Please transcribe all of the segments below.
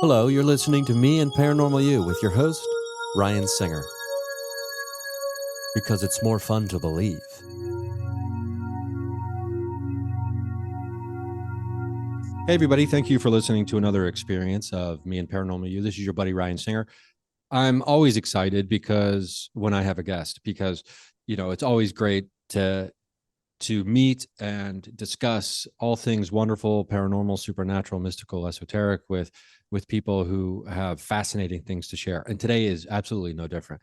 Hello, you're listening to Me and Paranormal You with your host, Ryan Singer. Because it's more fun to believe. Hey, everybody. Thank you for listening to another experience of Me and Paranormal You. This is your buddy, Ryan Singer. I'm always excited because when I have a guest, because, it's always great to meet and discuss all things wonderful, paranormal, supernatural, mystical, esoteric with people who have fascinating things to share. And today is absolutely no different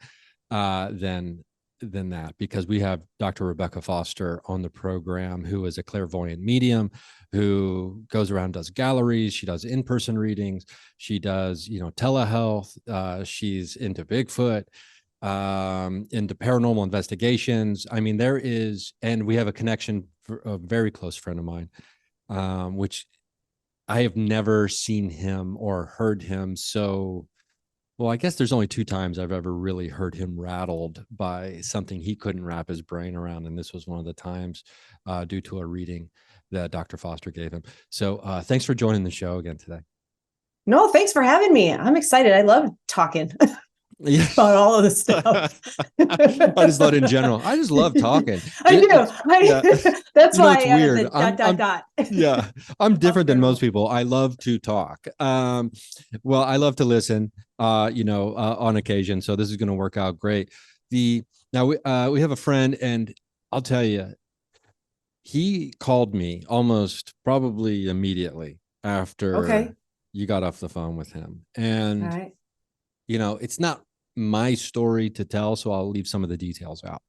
than that, because we have Dr. Rebecca Foster on the program, who is a clairvoyant medium who goes around, does galleries. She does in-person readings. She does, telehealth. She's into Bigfoot, into paranormal investigations. I mean, and we have a connection for a very close friend of mine, which I have never seen him or heard him so well. I guess there's only two times I've ever really heard him rattled by something he couldn't wrap his brain around, and this was one of the times, due to a reading that Dr. Foster gave him. So thanks for joining the show again today. No, thanks for having me. I'm excited. I love talking Yeah. about all of this stuff. I just thought in general, I just love talking. I do. Yeah. That's why it's I added weird. the dot. Yeah, I'm different than most people. I love to talk. Well, I love to listen, on occasion. So this is going to work out great. Now we have a friend, and I'll tell you, he called me almost probably immediately after Okay. you got off the phone with him. All And, right. it's not my story to tell, so I'll leave some of the details out.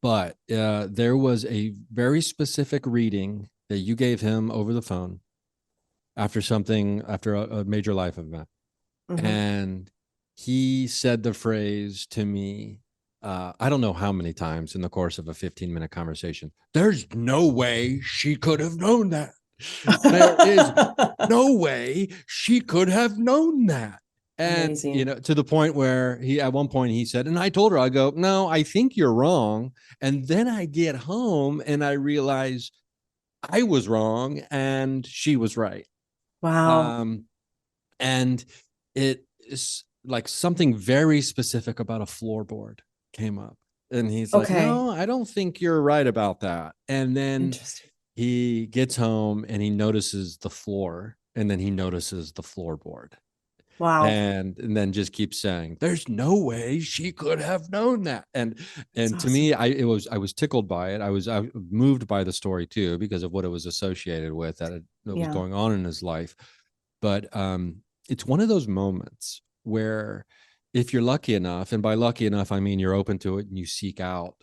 But there was a very specific reading that you gave him over the phone after a major life event. Mm-hmm. And he said the phrase to me, I don't know how many times in the course of a 15-minute conversation: "There's no way she could have known that. There is no way she could have known that." And, Amazing. to the point where at one point he said, and I told her, I go, "No, I think you're wrong." And then I get home and I realize I was wrong and she was right. Wow. And it is like something very specific about a floorboard came up. And he's like, Okay. "No, I don't think you're right about that." And then Interesting. he gets home and he notices the floor, and then he notices the floorboard. Wow. And then just keeps saying, "There's no way she could have known that." And That's to awesome. me, I was tickled by it. I was moved by the story too, because of what it was associated with, that was Yeah. going on in his life. But it's one of those moments where, if you're lucky enough, and by lucky enough I mean you're open to it and you seek out,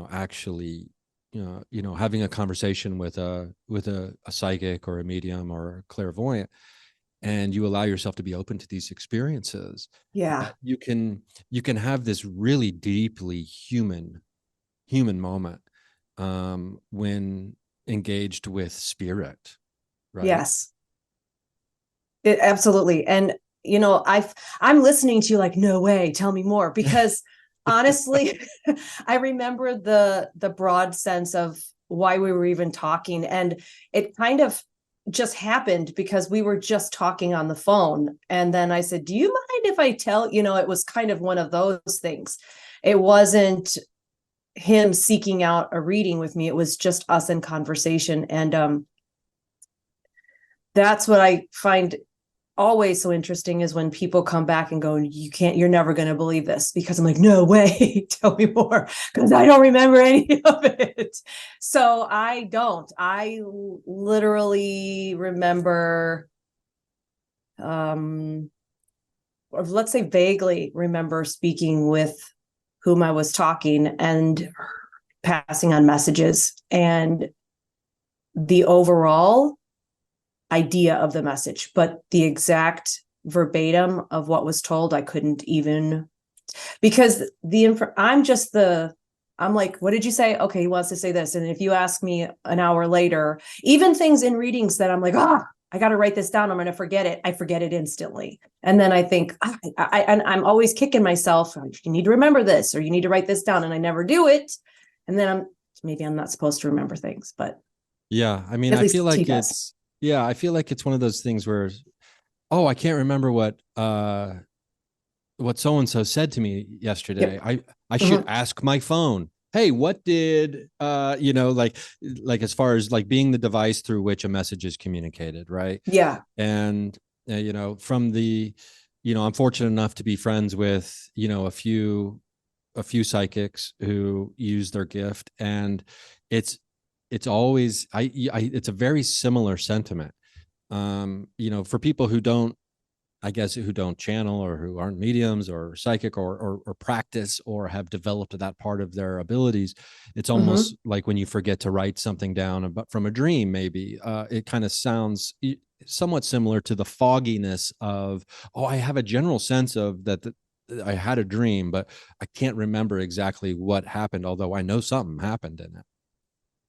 actually, having a conversation with a psychic or a medium or a clairvoyant, and you allow yourself to be open to these experiences, Yeah. that you can have this really deeply human moment, when engaged with spirit, right? Yes. Absolutely. And I'm listening to you like, no way, tell me more, because honestly, I remember the broad sense of why we were even talking, and it kind of just happened because we were just talking on the phone, and then I said, "Do you mind if I tell?" It was kind of one of those things. It wasn't him seeking out a reading with me; it was just us in conversation, and that's what I find always so interesting, is when people come back and go, you're never going to believe this, because I'm like, no way, tell me more, because I don't remember any of it. So I literally remember, or let's say vaguely remember, speaking with whom I was talking and passing on messages, and the overall idea of the message, but the exact verbatim of what was told, I couldn't even, because I'm like, what did you say? Okay, he wants to say this. And if you ask me an hour later, even things in readings that I'm like, I got to write this down, I'm going to forget it, I forget it instantly. And then I think, and I'm always kicking myself, you need to remember this, or you need to write this down, and I never do it. And then maybe I'm not supposed to remember things, but Yeah, I mean, at least he does. I feel like it's one of those things where oh, I can't remember what so and so said to me yesterday. Yep. I should Mhm. ask my phone. Hey, what did like as far as like being the device through which a message is communicated, right? Yeah. And from the I'm fortunate enough to be friends with a few psychics who use their gift, and it's always it's a very similar sentiment. For people who don't, I guess, who don't channel or who aren't mediums or psychic or practice or have developed that part of their abilities, it's Hmm. almost like when you forget to write something down about from a dream, maybe it kind of sounds somewhat similar to the fogginess of, oh, I have a general sense of that. I had a dream, but I can't remember exactly what happened, although I know something happened in it.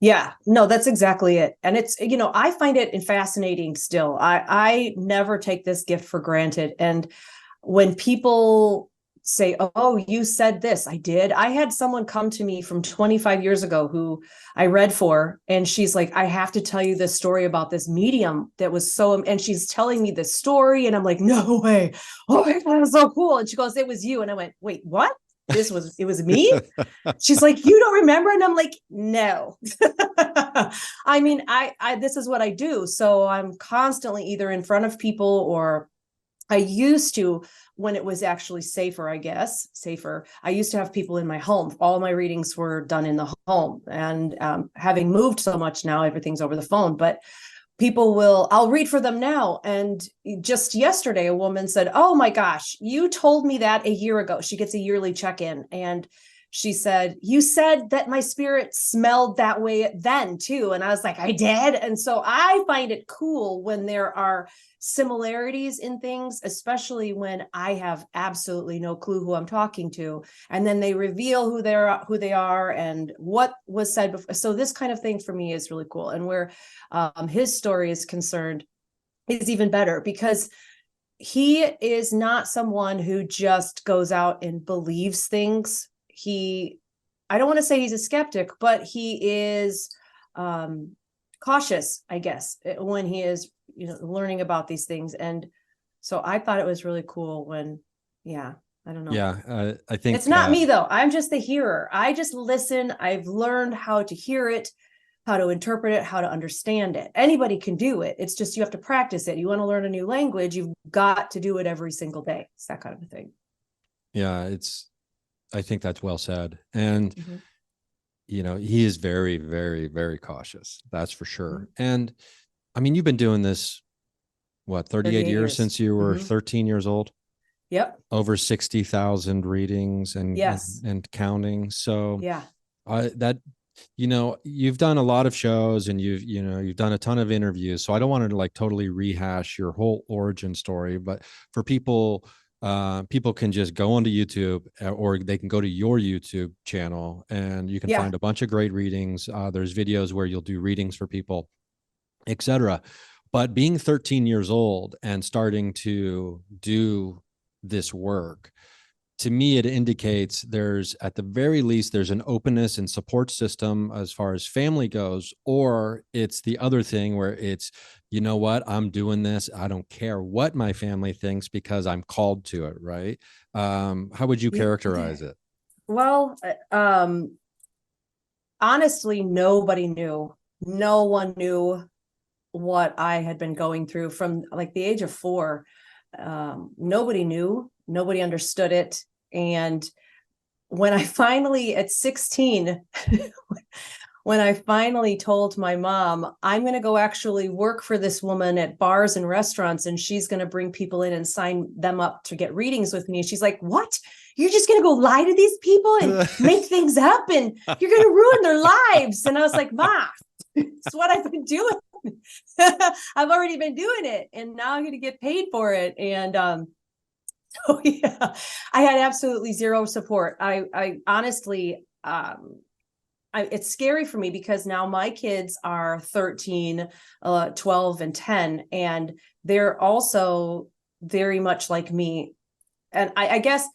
Yeah, no, that's exactly it. And it's, I find it fascinating still. I never take this gift for granted. And when people say, "Oh, you said this," I did. I had someone come to me from 25 years ago who I read for, and she's like, "I have to tell you this story about this medium that was so," and she's telling me this story, and I'm like, "No way. Oh my God, that's so cool." And she goes, "It was you." And I went, "Wait, what? It was me?" She's like, "You don't remember?" And I'm like, "No." I mean, this is what I do. So I'm constantly either in front of people, or I used to, when it was actually safer, I guess, safer. I used to have people in my home. All my readings were done in the home. And having moved so much now, everything's over the phone. But I'll read for them now. And just yesterday, a woman said, "Oh my gosh, you told me that a year ago." She gets a yearly check in. And she said, "You said that my spirit smelled that way then too." And I was like, "I did." And so I find it cool when there are similarities in things, especially when I have absolutely no clue who I'm talking to. And then they reveal who they are and what was said before. So this kind of thing for me is really cool. And where his story is concerned is even better, because he is not someone who just goes out and believes things. I don't want to say he's a skeptic, but he is um, cautious, I guess, when he is, learning about these things. And so I thought it was really cool when, yeah, I don't know. Yeah, I It's think not me though. I'm just the hearer. I just listen. I've learned how to hear it, how to interpret it, how to understand it. Anybody can do it. It's just you have to practice it. You want to learn a new language, you've got to do it every single day. It's that kind of a thing. yeah, I think that's well said. And Mm-hmm. he is very, very, very cautious. That's for Mm-hmm. sure. And I mean, you've been doing this, what, 38 38 years years. since you were Mm-hmm. 13 years old? Yep. Over 60,000 readings and, and, Yes. and counting. So Yeah. that, you've done a lot of shows and you've done a ton of interviews. So I don't want to like totally rehash your whole origin story, but for people, people can just go onto YouTube, or they can go to your YouTube channel and you can Yeah. find a bunch of great readings. There's videos where you'll do readings for people, etc. But being 13 years old and starting to do this work, to me, it indicates there's, at the very least, there's an openness and support system as far as family goes, or it's the other thing where it's, you know what, I'm doing this. I don't care what my family thinks because I'm called to it. Right. How would you Yeah. characterize it? Well, honestly, nobody knew. No one knew what I had been going through from like the age of 4. Nobody knew, nobody understood it. And when I finally, at 16, when I finally told my mom, "I'm going to go actually work for this woman at bars and restaurants, and she's going to bring people in and sign them up to get readings with me." She's like, "What? You're just going to go lie to these people and make things up, and you're going to ruin their lives?" And I was like, "Ma, it's what I've been doing. I've already been doing it, and now I'm going to get paid for it." And so yeah, I had absolutely zero support. I honestly, it's scary for me because now my kids are 13, 12, and 10, and they're also very much like me. And I guess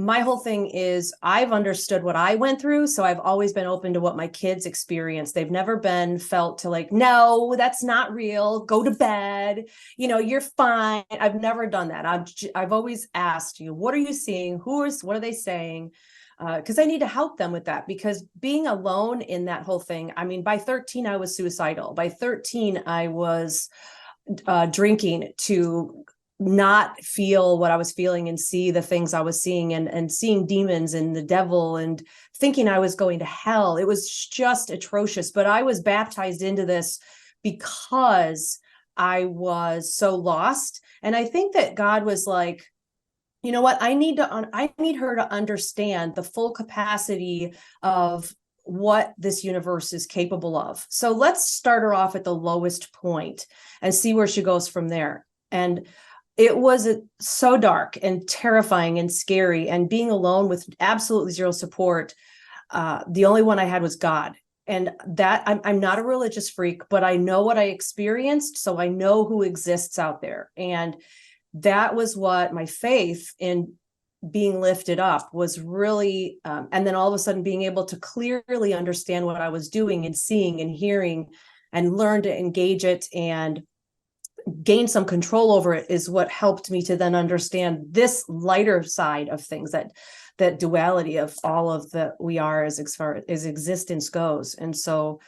my whole thing is I've understood what I went through. So I've always been open to what my kids experience. They've never been felt to like, no, that's not real. Go to bed. You're fine. I've never done that. I've always asked you, what are you seeing? What are they saying? Because I need to help them with that, because being alone in that whole thing. I mean, by 13, I was suicidal. By 13, I was drinking to not feel what I was feeling and see the things I was seeing, and seeing demons and the devil and thinking I was going to hell. It was just atrocious. But I was baptized into this because I was so lost. And I think that God was like, you know what? I need her to understand the full capacity of what this universe is capable of. So let's start her off at the lowest point and see where she goes from there. And it was so dark and terrifying and scary, and being alone with absolutely zero support. The only one I had was God. And that I'm not a religious freak, but I know what I experienced. So I know who exists out there. And that was what my faith in being lifted up was really, and then all of a sudden being able to clearly understand what I was doing and seeing and hearing, and learn to engage it and gain some control over it, is what helped me to then understand this lighter side of things, that duality of all of the we are as far as existence goes. And so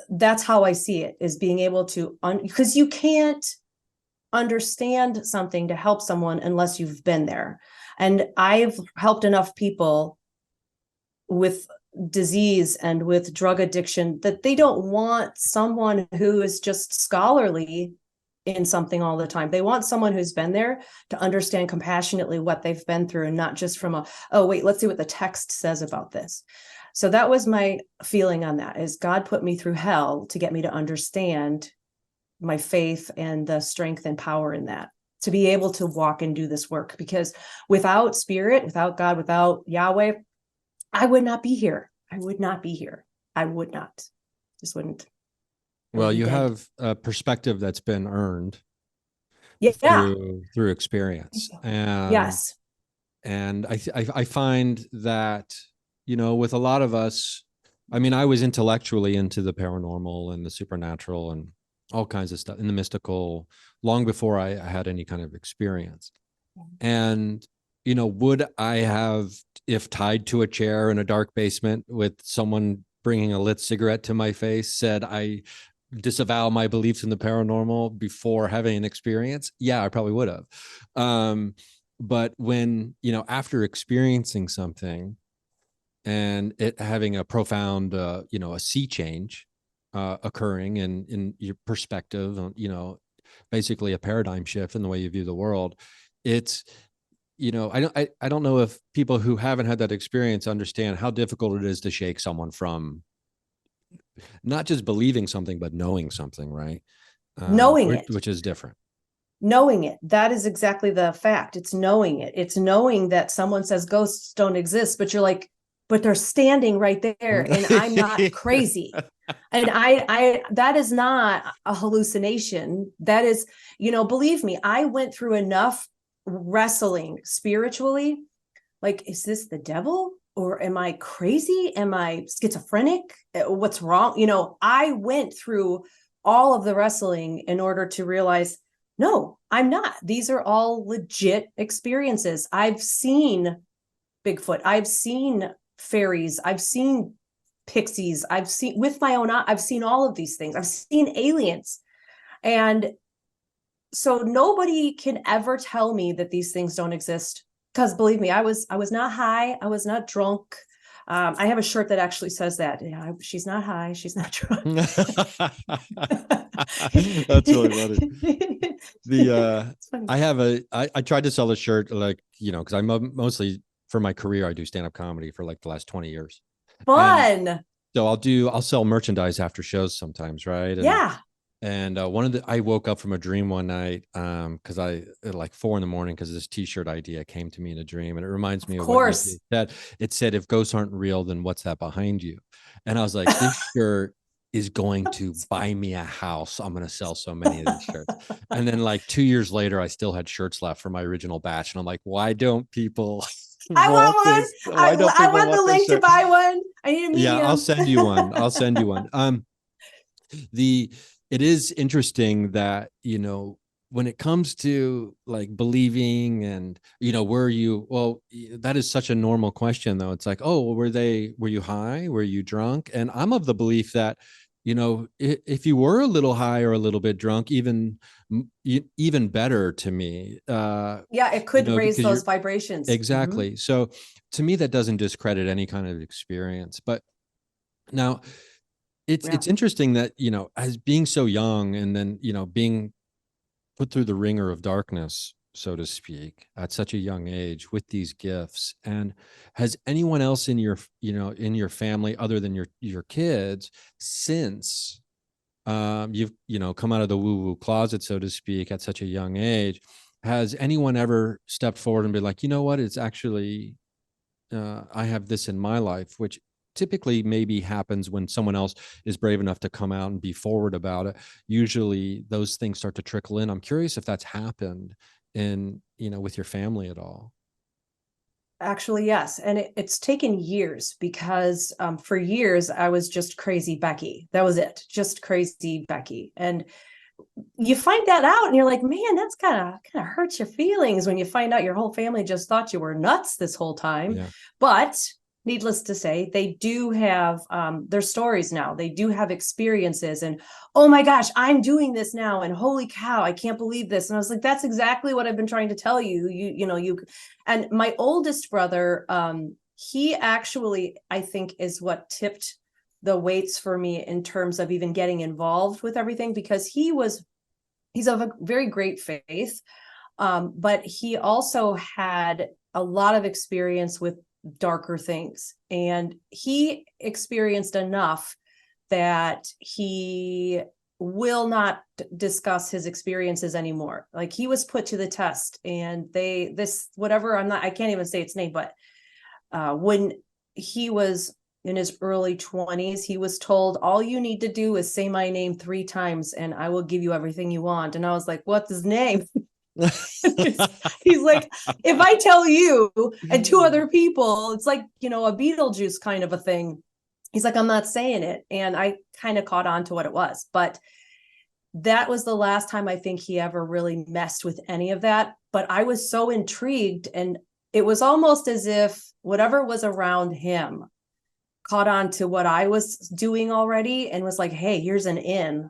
that's how I see it, is being able to, because you can't understand something to help someone unless you've been there. And I've helped enough people with disease and with drug addiction that they don't want someone who is just scholarly in something all the time. They want someone who's been there to understand compassionately what they've been through, and not just from oh wait, let's see what the text says about this. So that was my feeling on that, is God put me through hell to get me to understand my faith and the strength and power in that, to be able to walk and do this work. Because without spirit, without God, without Yahweh, I would not be here. I would not be here. I would not. Just wouldn't. Well, you have a perspective that's been earned Yeah. through experience. And yes. And I find that, with a lot of us, I mean, I was intellectually into the paranormal and the supernatural and all kinds of stuff in the mystical long before I had any kind of experience. And, would I have, if tied to a chair in a dark basement with someone bringing a lit cigarette to my face, said I disavow my beliefs in the paranormal before having an experience? Yeah, I probably would have. But when, after experiencing something and it having a profound, a sea change occurring in your perspective, basically a paradigm shift in the way you view the world, it's, I don't know if people who haven't had that experience understand how difficult it is to shake someone from not just believing something, but knowing something, right? Knowing it. Which is different. Knowing it. That is exactly the fact. It's knowing it. It's knowing that someone says ghosts don't exist, but you're like, but they're standing right there, and I'm not crazy. And I that is not a hallucination. That is, believe me, I went through enough wrestling spiritually. Like, is this the devil? Or am I crazy? Am I schizophrenic? What's wrong? I went through all of the wrestling in order to realize, no, I'm not. These are all legit experiences. I've seen Bigfoot. I've seen fairies. I've seen pixies. I've seen with my own eye. I've seen all of these things. I've seen aliens. And so nobody can ever tell me that these things don't exist. Because believe me, I was not high. I was not drunk. I have a shirt that actually says that. Yeah, she's not high. She's not drunk. That's really funny. I tried to sell a shirt, like, because I'm mostly, for my career, I do stand-up comedy for like the last 20 years. Fun. And so I'll sell merchandise after shows sometimes, right? Yeah. And I woke up from a dream one night, because I at like 4 a.m, because this t-shirt idea came to me in a dream, and it reminds me of what you said. It said, if ghosts aren't real, then what's that behind you? And I was like, this shirt is going to buy me a house. I'm going to sell so many of these shirts. And then like 2 years later, I still had shirts left from my original batch. And I'm like, why don't people I want want this? Why one. don't I people want the want this link to shirt? buy one. I need a Yeah, I'll medium. send you one. I'll send you one. The it is interesting that, when it comes to like believing and, were you, well, that is such a normal question though. It's like, oh, well, were you high? Were you drunk? And I'm of the belief that, if you were a little high or a little bit drunk, even better to me, Yeah, it could raise because those you're vibrations. exactly. So to me, that doesn't discredit any kind of experience. But now Yeah. it's interesting that, as being so young and then, being put through the ringer of darkness, so to speak, at such a young age with these gifts. And has anyone else in your family, other than your kids, since you've, come out of the woo woo closet, so to speak, at such a young age, has anyone ever stepped forward and been like, you know what, it's actually, I have this in my life, which typically maybe happens when someone else is brave enough to come out and be forward about it. Usually those things start to trickle in. I'm curious if that's happened with your family at all. Actually, yes. And it's taken years because for years I was just crazy Becky. That was it. Just crazy Becky. And you find that out and you're like, man, that's kind of hurts your feelings when you find out your whole family just thought you were nuts this whole time. Yeah. But needless to say, they do have their stories now. They do have experiences and, oh my gosh, I'm doing this now. And holy cow, I can't believe this. And I was like, that's exactly what I've been trying to tell you. And my oldest brother, he actually, I think, is what tipped the weights for me in terms of even getting involved with everything, because he's of a very great faith. But he also had a lot of experience with darker things, and he experienced enough that he will not discuss his experiences anymore. Like, he was put to the test, and I can't even say its name, but when he was in his early 20s, he was told, all you need to do is say my name 3 times and I will give you everything you want. And I was like, what's his name? He's like, if I tell you and 2 other people, it's like, a Beetlejuice kind of a thing. He's like, I'm not saying it. And I kind of caught on to what it was. But that was the last time I think he ever really messed with any of that. But I was so intrigued, and it was almost as if whatever was around him caught on to what I was doing already and was like, hey, here's an in.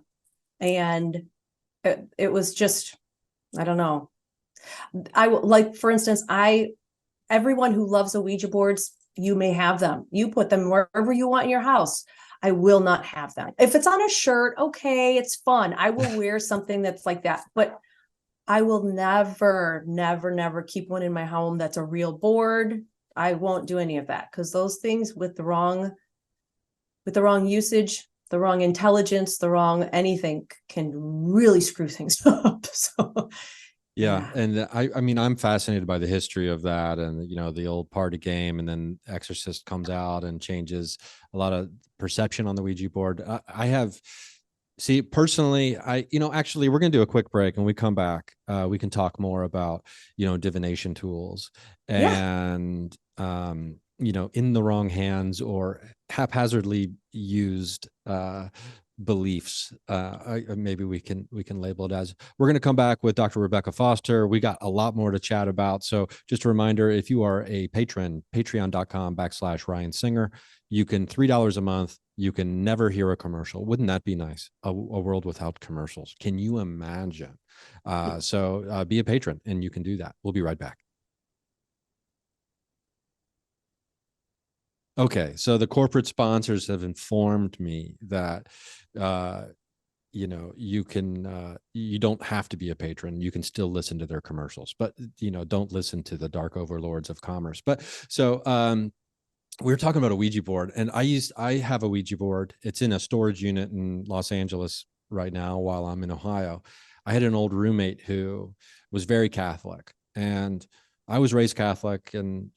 And it was just, I don't know. For instance, everyone who loves the Ouija boards, you may have them. You put them wherever you want in your house. I will not have them. If it's on a shirt, okay, it's fun. I will wear something that's like that, but I will never, never, never keep one in my home that's a real board. I won't do any of that, because those things with the wrong usage, the wrong intelligence, the wrong anything can really screw things up. So Yeah. yeah. And I mean, I'm fascinated by the history of that and, the old party game, and then Exorcist comes out and changes a lot of perception on the Ouija board. See, personally, actually, we're going to do a quick break, and we come back. We can talk more about, divination tools Yeah. and, in the wrong hands or haphazardly used, beliefs. Maybe we can label it as. We're going to come back with Dr. Rebecca Foster. We got a lot more to chat about. So just a reminder, if you are a patron, patreon.com/Ryan Singer, you can $3 a month. You can never hear a commercial. Wouldn't that be nice? A world without commercials. Can you imagine? So be a patron and you can do that. We'll be right back. Okay, so the corporate sponsors have informed me that you don't have to be a patron. You can still listen to their commercials, but don't listen to the dark overlords of commerce. But so we were talking about a Ouija board, and I have a Ouija board. It's in a storage unit in Los Angeles right now while I'm in Ohio. I had an old roommate who was very Catholic, and I was raised Catholic and,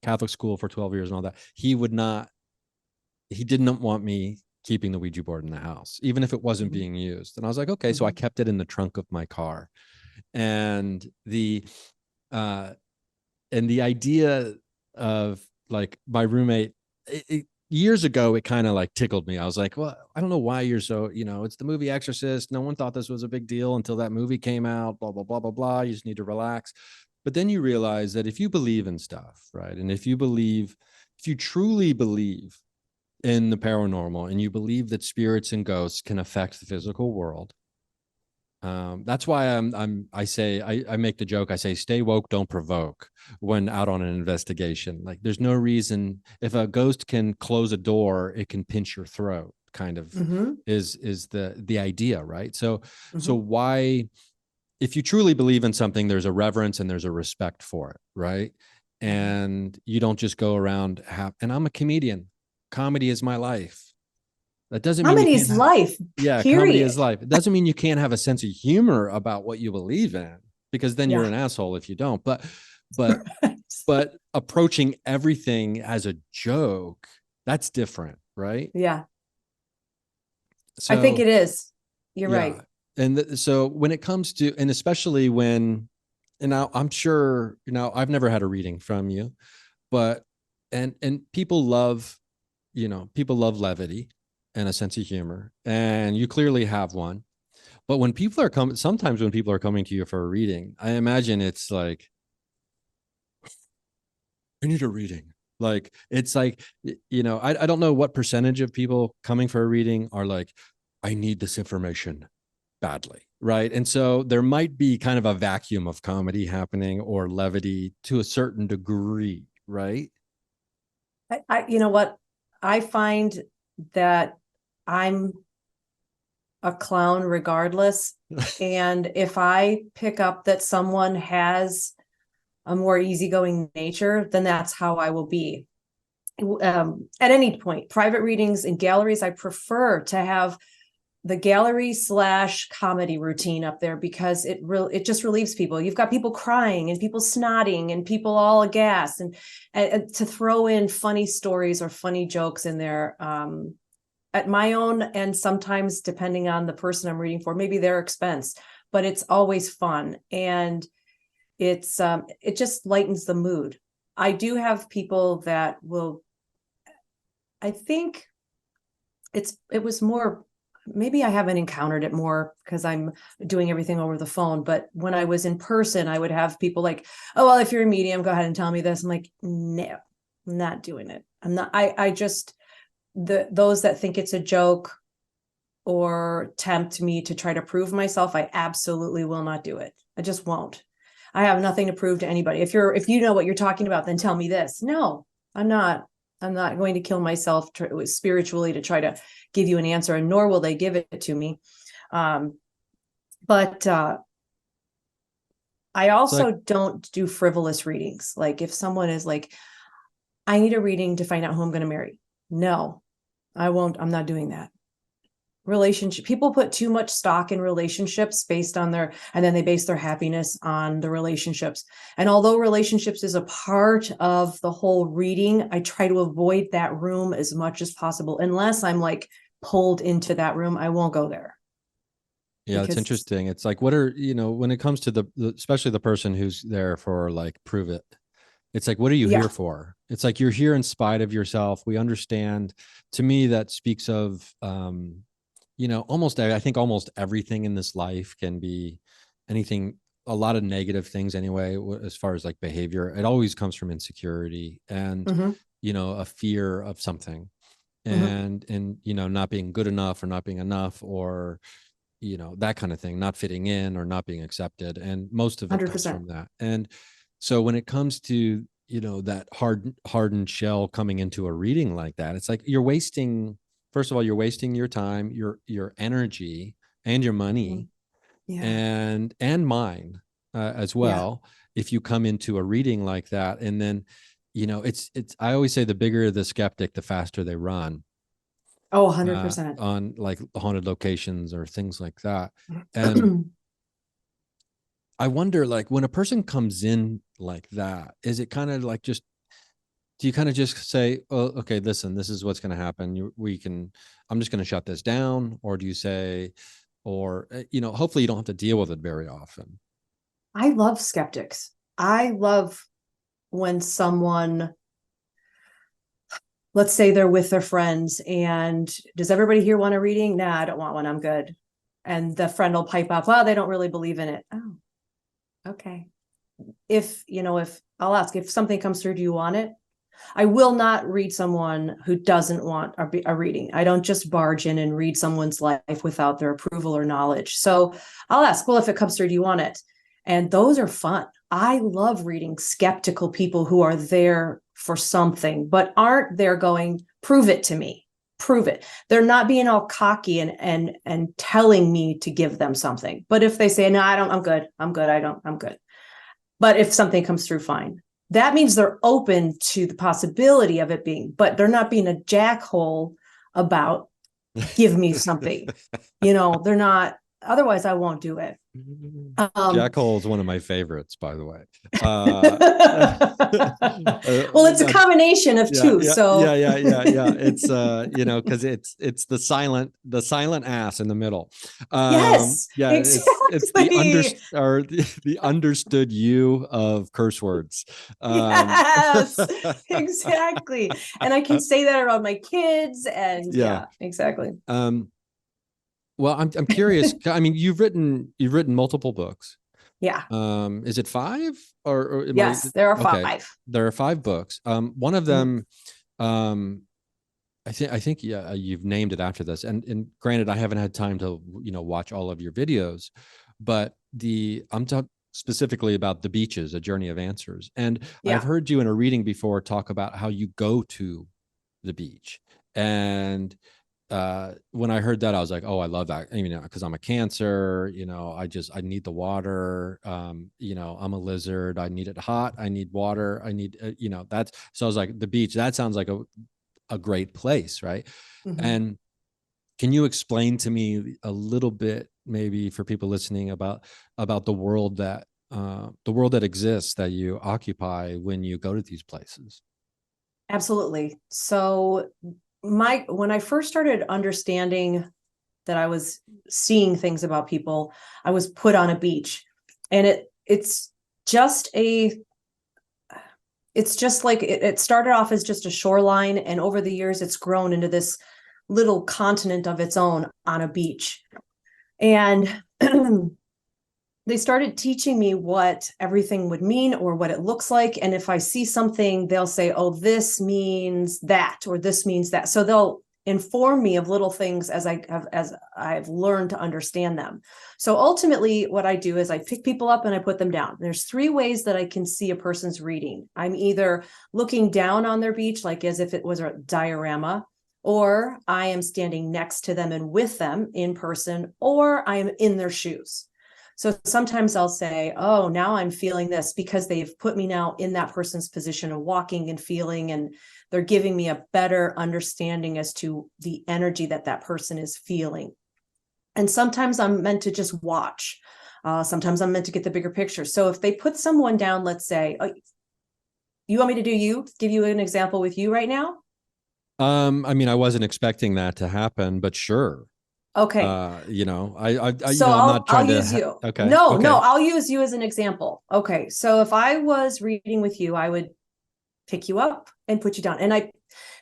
Catholic school for 12 years and all that. He didn't want me keeping the Ouija board in the house, even if it wasn't Mhm. being used. And I was like, okay, so I Mhm. kept it in the trunk of my car. And uh, the idea of like my roommate, years ago, it kind of like tickled me. I was like, well, I don't know why you're so, it's the movie Exorcist. No one thought this was a big deal until that movie came out, blah, blah, blah, blah, blah. You just need to relax. But then you realize that if you believe in stuff, right? And if you truly believe in the paranormal and you believe that spirits and ghosts can affect the physical world, that's why I make the joke. I say, stay woke, don't provoke when out on an investigation. Like there's no reason if a ghost can close a door, it can pinch your throat kind of Mhm. is the idea. Right. So Mhm. why, if you truly believe in something, there's a reverence and there's a respect for it. Right. Mhm. And you don't just go around and I'm a comedian. Comedy is my life. That doesn't mean you Comedy's can't have, life, yeah, comedy is period. life. It doesn't mean you can't have a sense of humor about what you believe in, because then you're Yeah. an asshole if you don't. But but approaching everything as a joke, that's different, right? Yeah, I think So it is. You're yeah. right. And so when it comes to, and especially when, and now I'm sure, I've never had a reading from you, but and people love levity and a sense of humor, and you clearly have one. But when people are coming, sometimes when people are coming to you for a reading, I imagine it's like, I need a reading. Like, it's like, I don't know what percentage of people coming for a reading are like, I need this information badly. Right. And so there might be kind of a vacuum of comedy happening or levity to a certain degree. Right. You know what? I find that I'm a clown regardless. And if I pick up that someone has a more easygoing nature, then that's how I will be. At any point, private readings in galleries, I prefer to have the gallery slash comedy routine up there because it just relieves people. You've got people crying and people snotting and people all aghast, and to throw in funny stories or funny jokes in there, at my own, and sometimes depending on the person I'm reading for, maybe their expense, but it's always fun, and it just lightens the mood. I do have people that will, I think it was more, maybe I haven't encountered it more because I'm doing everything over the phone, but when I was in person, I would have people like, oh well, if you're a medium, go ahead and tell me this. I'm like, no, I'm not doing it. I'm not. I just, those that think it's a joke or tempt me to try to prove myself, I absolutely will not do it. I just won't. I have nothing to prove to anybody. If you know what you're talking about, then tell me this. No, I'm not. I'm not going to kill myself spiritually to try to give you an answer, and nor will they give it to me. Um, but I It's like, also don't do frivolous readings. Like if someone is like, I need a reading to find out who I'm going to marry. No, I won't. I'm not doing that. Relationship, people put too much stock in relationships based on their, and then they base their happiness on the relationships. And although relationships is a part of the whole reading, I try to avoid that room as much as possible. Unless I'm like pulled into that room, I won't go there yeah, it's because interesting. It's like, what are, when it comes to especially the person who's there for like, prove it. It's like, what are you here yeah. for? It's like, you're here in spite of yourself. We understand. To me, that speaks of, almost, I think almost everything in this life can be anything, a lot of negative things anyway, as far as like behavior, it always comes from insecurity and, Mm-hmm. a fear of something, Mm-hmm. and, not being good enough or not being enough, or, that kind of thing, not fitting in or not being accepted. And most of it comes 100%. from that. And so when it comes to, that hardened shell coming into a reading like that, it's like you're wasting, first of all, you're wasting your time, your energy and your money, Yeah. and mine, as Yeah. well, if you come into a reading like that. And then, it's I always say the bigger the skeptic, the faster they run, Oh, 100%. on like haunted locations or things like that. And I wonder, like, when a person comes in like that, is it kind of like just do you kind of just say, oh, okay, listen, this is what's going to happen. I'm just going to shut this down. Or do you say, or, hopefully you don't have to deal with it very often. I love skeptics. I love when someone, let's say they're with their friends and does everybody here want a reading? Nah, I don't want one. I'm good. And the friend will pipe up, well, they don't really believe in it. Oh, okay. If I'll ask if something comes through, do you want it? I will not read someone who doesn't want a reading. I don't just barge in and read someone's life without their approval or knowledge. So I'll ask, well, if it comes through, do you want it? And those are fun. I love reading skeptical people who are there for something, but aren't there going, prove it to me, prove it. They're not being all cocky and telling me to give them something. But if they say, no, I don't, I'm good. I'm good. I'm good. But if something comes through, fine. That means they're open to the possibility of it being, but they're not being a jackhole about give me something. They're not, otherwise I won't do it. Jack Hole is one of my favorites, by the way. Well, it's a combination of two. So yeah. It's because it's the silent ass in the middle. Yes, yeah, exactly. it's the understood you of curse words. Yes, exactly. And I can say that around my kids, and yeah exactly. Well, I'm curious. I mean, you've written multiple books. Yeah. Is it 5 or yes, there are okay. 5. There are 5 books. One of them, I think you've named it after this. And granted, I haven't had time to watch all of your videos, but I'm talking specifically about The Beaches, A Journey of Answers. And I've heard you in a reading before talk about how you go to the beach. And when I heard that, I was like, oh, I love that. Because I'm a Cancer, I need the water. I'm a lizard. I need it hot. I need water. I need, that's, so I was like, the beach, that sounds like a great place. Right. Mm-hmm. And can you explain to me a little bit, maybe for people listening, about the world that exists that you occupy when you go to these places? Absolutely. So when I first started understanding that I was seeing things about people, I was put on a beach, and it's just like it started off as just a shoreline, and over the years it's grown into this little continent of its own on a beach. And they started teaching me what everything would mean or what it looks like. And if I see something, they'll say, oh, this means that, or this means that. So they'll inform me of little things as I've learned to understand them. So ultimately what I do is I pick people up and I put them down. There's 3 ways that I can see a person's reading. I'm either looking down on their beach, like as if it was a diorama, or I am standing next to them and with them in person, or I am in their shoes. So sometimes I'll say, oh, now I'm feeling this, because they've put me now in that person's position of walking and feeling, and they're giving me a better understanding as to the energy that person is feeling. And sometimes I'm meant to just watch. Sometimes I'm meant to get the bigger picture. So if they put someone down, let's say, oh, you want me to give you an example with you right now? I wasn't expecting that to happen, but sure. Okay. I'm not trying to use you. Okay. No, I'll use you as an example. Okay. So if I was reading with you, I would pick you up and put you down. And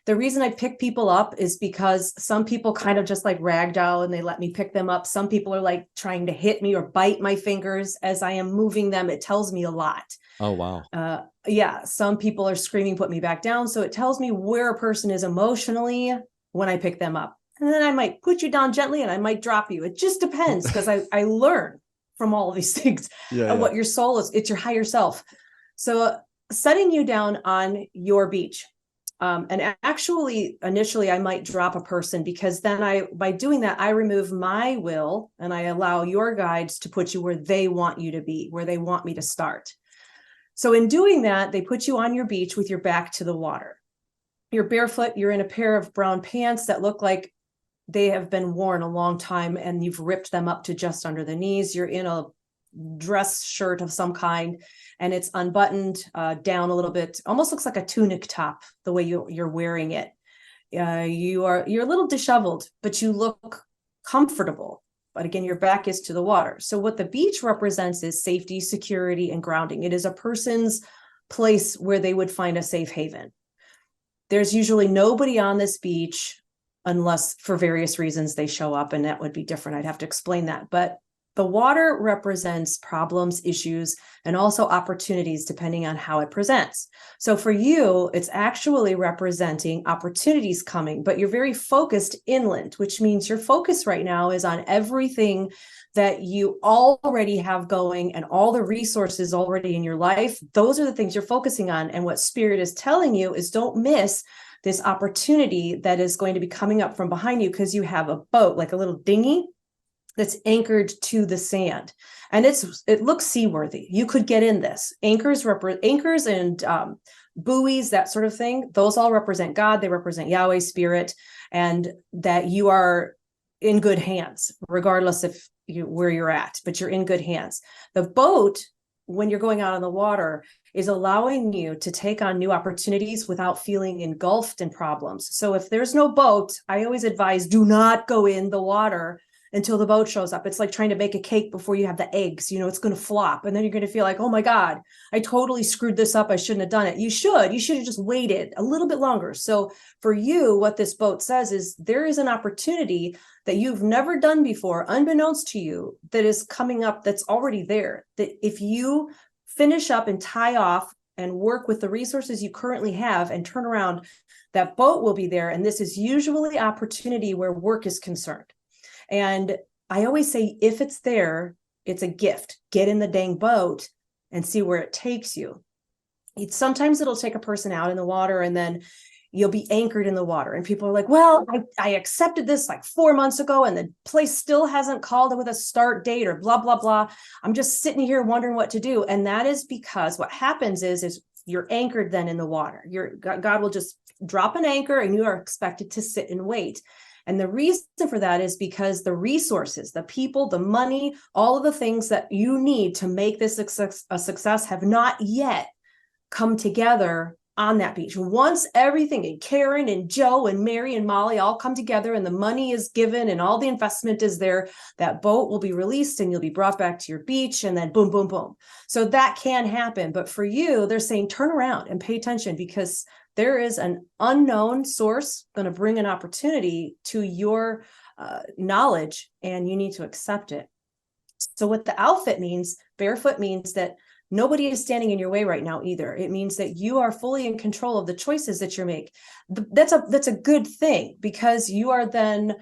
the reason I pick people up is because some people kind of just like ragdoll and they let me pick them up. Some people are like trying to hit me or bite my fingers as I am moving them. It tells me a lot. Oh, wow. Some people are screaming, put me back down. So it tells me where a person is emotionally when I pick them up. And then I might put you down gently and I might drop you. It just depends, because I learn from all of these things. What your soul is. It's your higher self. So setting you down on your beach. And actually, initially, I might drop a person, because then by doing that, I remove my will and I allow your guides to put you where they want you to be, where they want me to start. So in doing that, they put you on your beach with your back to the water. You're barefoot. You're in a pair of brown pants that look like they have been worn a long time, and you've ripped them up to just under the knees. You're in a dress shirt of some kind, and it's unbuttoned down a little bit, almost looks like a tunic top the way you're wearing it. You're a little disheveled, but you look comfortable. But again, your back is to the water. So what the beach represents is safety, security, and grounding. It is a person's place where they would find a safe haven. There's usually nobody on this beach unless for various reasons they show up, and that would be different. I'd have to explain that. But the water represents problems, issues, and also opportunities depending on how it presents. So for you, it's actually representing opportunities coming, but you're very focused inland, which means your focus right now is on everything that you already have going and all the resources already in your life. Those are the things you're focusing on. And what Spirit is telling you is don't miss this opportunity that is going to be coming up from behind you, because you have a boat, like a little dinghy that's anchored to the sand, and it looks seaworthy. You could get in this. Anchors and buoys, that sort of thing. Those all represent God. They represent Yahweh, Spirit, and that you are in good hands, regardless of where you're at. But you're in good hands. The boat, when you're going out on the water, is allowing you to take on new opportunities without feeling engulfed in problems. So if there's no boat, I always advise do not go in the water until the boat shows up. It's like trying to bake a cake before you have the eggs. It's going to flop. And then you're going to feel like, oh my God, I totally screwed this up. I shouldn't have done it. You should have just waited a little bit longer. So for you, what this boat says is there is an opportunity that you've never done before, unbeknownst to you, that is coming up, that's already there. That if you finish up and tie off and work with the resources you currently have and turn around, that boat will be there. And this is usually opportunity where work is concerned. And I always say, if it's there, it's a gift. Get in the dang boat and see where it takes you. Sometimes it'll take a person out in the water and then you'll be anchored in the water. And people are like, well, I accepted this like 4 months ago and the place still hasn't called with a start date or blah, blah, blah. I'm just sitting here wondering what to do. And that is because what happens is you're anchored then in the water. God will just drop an anchor and you are expected to sit and wait. And the reason for that is because the resources, the people, the money, all of the things that you need to make this a success have not yet come together on that beach. Once everything, and Karen and Joe and Mary and Molly all come together and the money is given and all the investment is there, that boat will be released and you'll be brought back to your beach, and then boom, boom, boom. So that can happen. But for you, they're saying turn around and pay attention, because there is an unknown source going to bring an opportunity to your knowledge, and you need to accept it. So what the outfit means, barefoot, means that nobody is standing in your way right now either. It means that you are fully in control of the choices that you make. That's a good thing, because you are then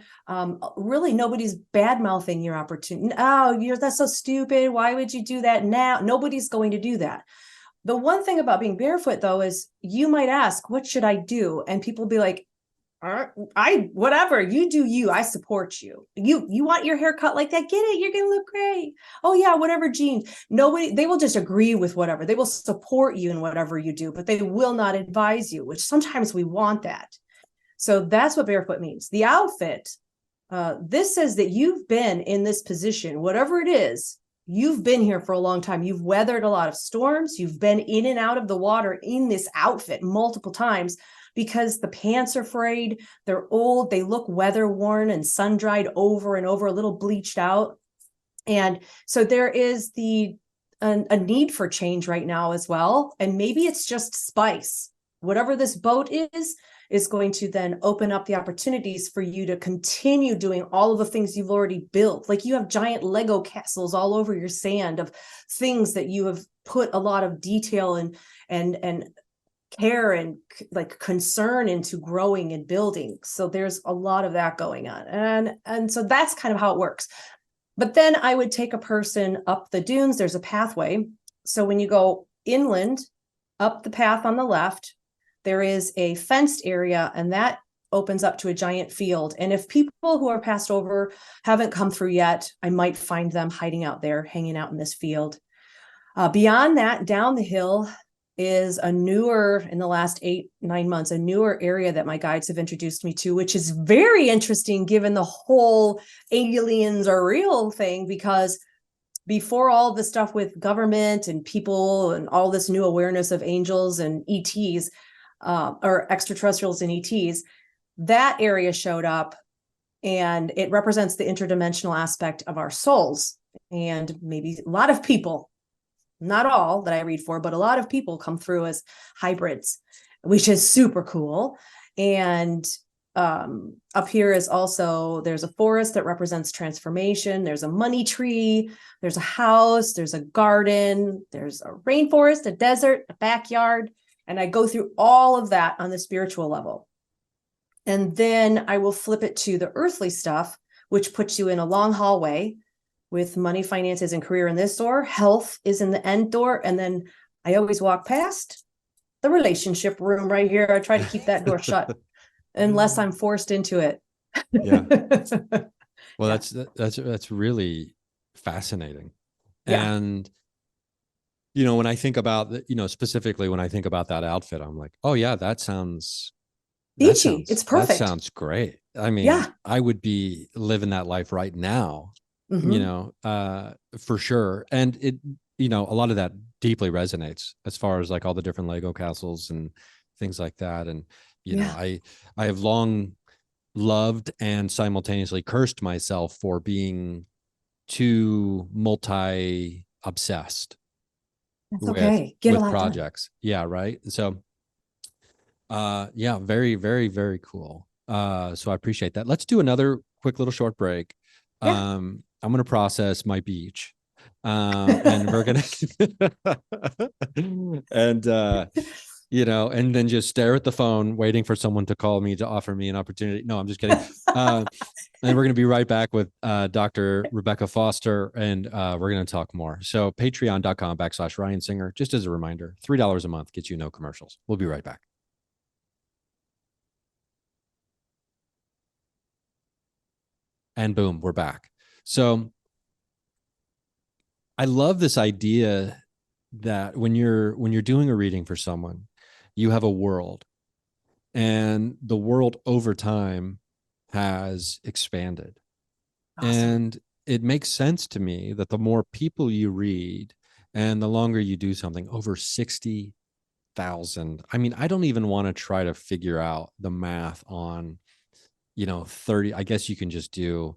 really, nobody's bad mouthing your opportunity. Oh, that's so stupid. Why would you do that now? Nobody's going to do that. The one thing about being barefoot, though, is you might ask, what should I do? And people will be like, whatever, you do you, I support you. You want your hair cut like that? Get it. You're going to look great. Oh yeah, whatever, jeans. Nobody, they will just agree with whatever. They will support you in whatever you do, but they will not advise you, which sometimes we want that. So that's what barefoot means. The outfit, this says that you've been in this position, whatever it is. You've been here for a long time. You've weathered a lot of storms. You've been in and out of the water in this outfit multiple times, because the pants are frayed. They're old. They look weather worn and sun dried over and over, a little bleached out. And so there is a need for change right now as well. And maybe it's just spice. Whatever this boat is going to then open up the opportunities for you to continue doing all of the things you've already built. Like you have giant Lego castles all over your sand of things that you have put a lot of detail and care and like concern into growing and building. So there's a lot of that going on. And so that's kind of how it works. But then I would take a person up the dunes. There's a pathway. So when you go inland, up the path on the left, there is a fenced area, and that opens up to a giant field. And if people who are passed over haven't come through yet, I might find them hiding out there, hanging out in this field. Beyond that, down the hill is a newer, in the last 8-9 months, a newer area that my guides have introduced me to, which is very interesting given the whole aliens are real thing, because before all the stuff with government and people and all this new awareness of angels and ETs, or extraterrestrials and ETs, that area showed up, and it represents the interdimensional aspect of our souls. And maybe a lot of people, not all that I read for, but a lot of people come through as hybrids, which is super cool. And up here is also, there's a forest that represents transformation. There's a money tree, there's a house, there's a garden, there's a rainforest, a desert, a backyard. And I go through all of that on the spiritual level. And then I will flip it to the earthly stuff, which puts you in a long hallway with money, finances, and career in this door. Health is in the end door. And then I always walk past the relationship room right here. I try to keep that door shut unless I'm forced into it. Yeah. Well, that's really fascinating. Yeah. And, when I think about, specifically when I think about that outfit, I'm like, oh yeah, that sounds it's perfect. That sounds great. I mean, yeah. I would be living that life right now, for sure. And it, a lot of that deeply resonates as far as like all the different Lego castles and things like that. And, I have long loved and simultaneously cursed myself for being too multi obsessed with projects. Yeah. Right. And so, very, very, very cool. So I appreciate that. Let's do another quick little short break. Yeah. I'm going to process my beach. And we're going to, and then just stare at the phone, waiting for someone to call me to offer me an opportunity. No, I'm just kidding. And we're going to be right back with Dr. Rebecca Foster, and we're going to talk more. So patreon.com/Ryan Singer. Just as a reminder, $3 a month gets you no commercials. We'll be right back. And boom, we're back. So I love this idea that when you're doing a reading for someone, you have a world, and the world over time has expanded. Awesome. And it makes sense to me that the more people you read and the longer you do something, over 60,000. I mean, I don't even want to try to figure out the math on, 30. I guess you can just do,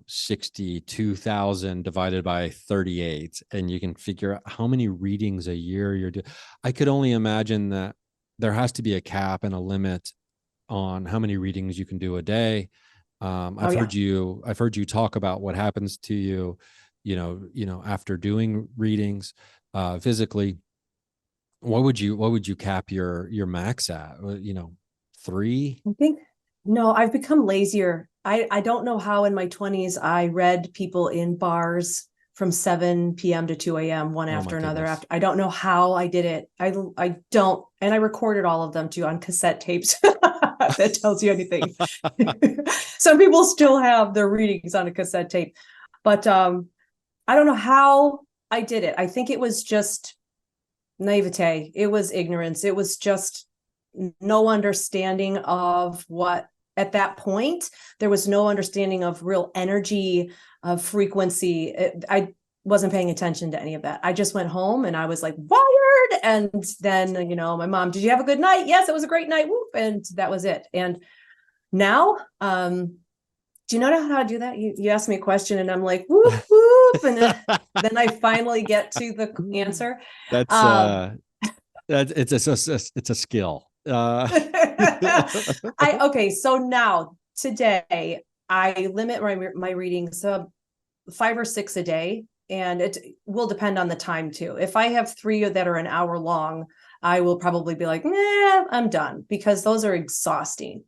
62,000 divided by 38, and you can figure out how many readings a year you're doing. I could only imagine that there has to be a cap and a limit on how many readings you can do a day. I've heard you talk about what happens to you, after doing readings, physically. What would you cap your max at? 3? I think, no, I've become lazier. I don't know how in my 20s I read people in bars from 7 p.m. to 2 a.m. one after another. I don't know how I did it. I don't, and I recorded all of them too on cassette tapes. That tells you anything. Some people still have their readings on a cassette tape, but I don't know how I did it. I think it was just naivete. It was ignorance. It was just no understanding of what, at that point, there was no understanding of real energy, of frequency. I wasn't paying attention to any of that. I just went home and I was like wired. And then, my mom, did you have a good night? Yes, it was a great night. Whoop. And that was it. And now, do you know how to do that? You asked me a question and I'm like, whoop, whoop. And then I finally get to the answer. It's a skill. Okay. So now today I limit my readings 5 or 6 a day, and it will depend on the time too. If I have 3 that are an hour long, I will probably be like, nah, I'm done, because those are exhausting.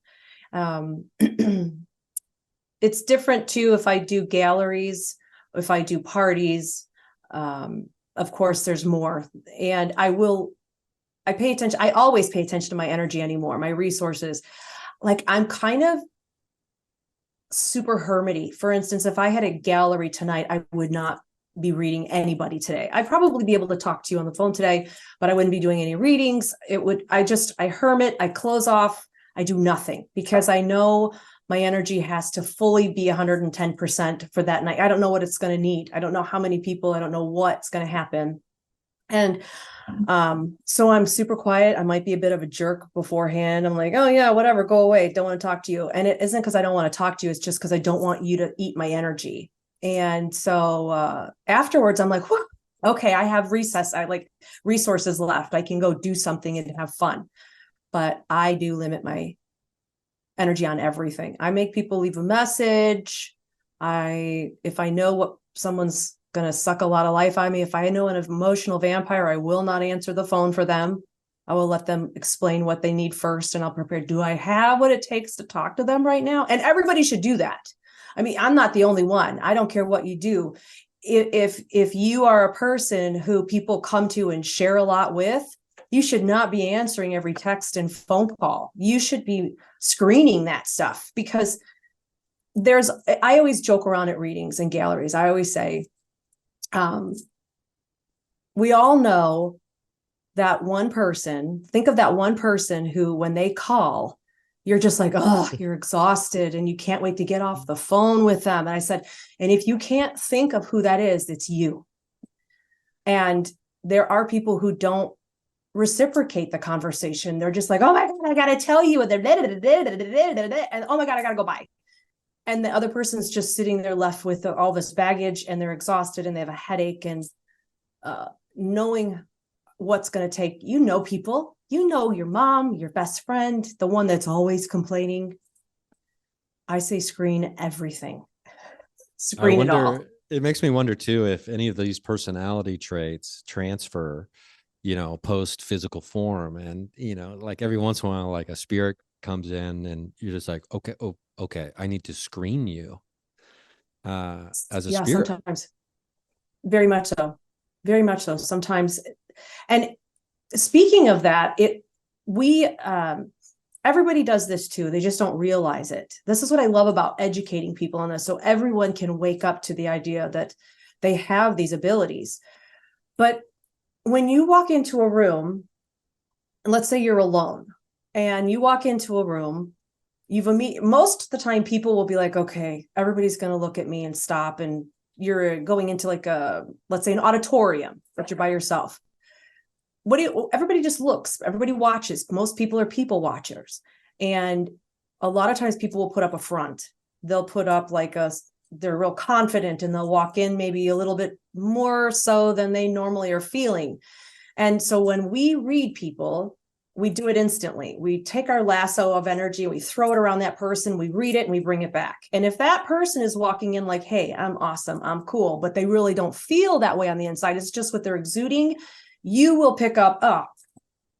It's different too if I do galleries, if I do parties. Of course, there's more, and I pay attention. I always pay attention to my energy anymore, my resources. Like, I'm kind of super hermity. For instance, if I had a gallery tonight, I would not be reading anybody today. I'd probably be able to talk to you on the phone today, but I wouldn't be doing any readings. I hermit, I close off, I do nothing, because I know My energy has to fully be 110% for that night. I don't know what it's going to need. I don't know how many people, I don't know what's going to happen. And so I'm super quiet. I might be a bit of a jerk beforehand. I'm like, oh yeah, whatever, go away. Don't want to talk to you. And it isn't because I don't want to talk to you. It's just because I don't want you to eat my energy. And so afterwards, I'm like, whew, okay, I have recess. I like resources left. I can go do something and have fun. But I do limit my energy on everything. I make people leave a message. If I know what someone's going to suck a lot of life out of me, if I know an emotional vampire, I will not answer the phone for them. I will let them explain what they need first, and I'll prepare. Do I have what it takes to talk to them right now? And everybody should do that. I mean, I'm not the only one. I don't care what you do. If you are a person who people come to and share a lot with, you should not be answering every text and phone call. You should be screening that stuff, because I always joke around at readings and galleries. I always say, we all know that one person. Think of that one person who, when they call, you're just like, oh, you're exhausted and you can't wait to get off the phone with them. And I said, and if you can't think of who that is, it's you. And there are people who don't reciprocate the conversation. They're just like, oh my God, I got to tell you. And oh my God, I got to go by. And the other person's just sitting there left with all this baggage, and they're exhausted and they have a headache. And knowing what's going to take, people, your mom, your best friend, the one that's always complaining. I say screen everything. Screen it all. It makes me wonder too, if any of these personality traits transfer, post physical form. And, like every once in a while, like a spirit comes in and you're just like, okay, okay, I need to screen you as a spirit. Sometimes. Very much so. Very much so. Sometimes. And speaking of that, everybody does this too. They just don't realize it. This is what I love about educating people on this. So everyone can wake up to the idea that they have these abilities. But when you walk into a room, and let's say you're alone and you walk into a room, most of the time people will be like, okay, everybody's going to look at me and stop. And you're going into like let's say an auditorium, but you're by yourself. Everybody just looks, everybody watches. Most people are people watchers. And a lot of times people will put up a front. They'll put up they're real confident, and they'll walk in maybe a little bit more so than they normally are feeling. And so when we read people, we do it instantly. We take our lasso of energy, we throw it around that person, we read it, and we bring it back. And if that person is walking in like, hey, I'm awesome, I'm cool, but they really don't feel that way on the inside, it's just what they're exuding, you will pick up, oh,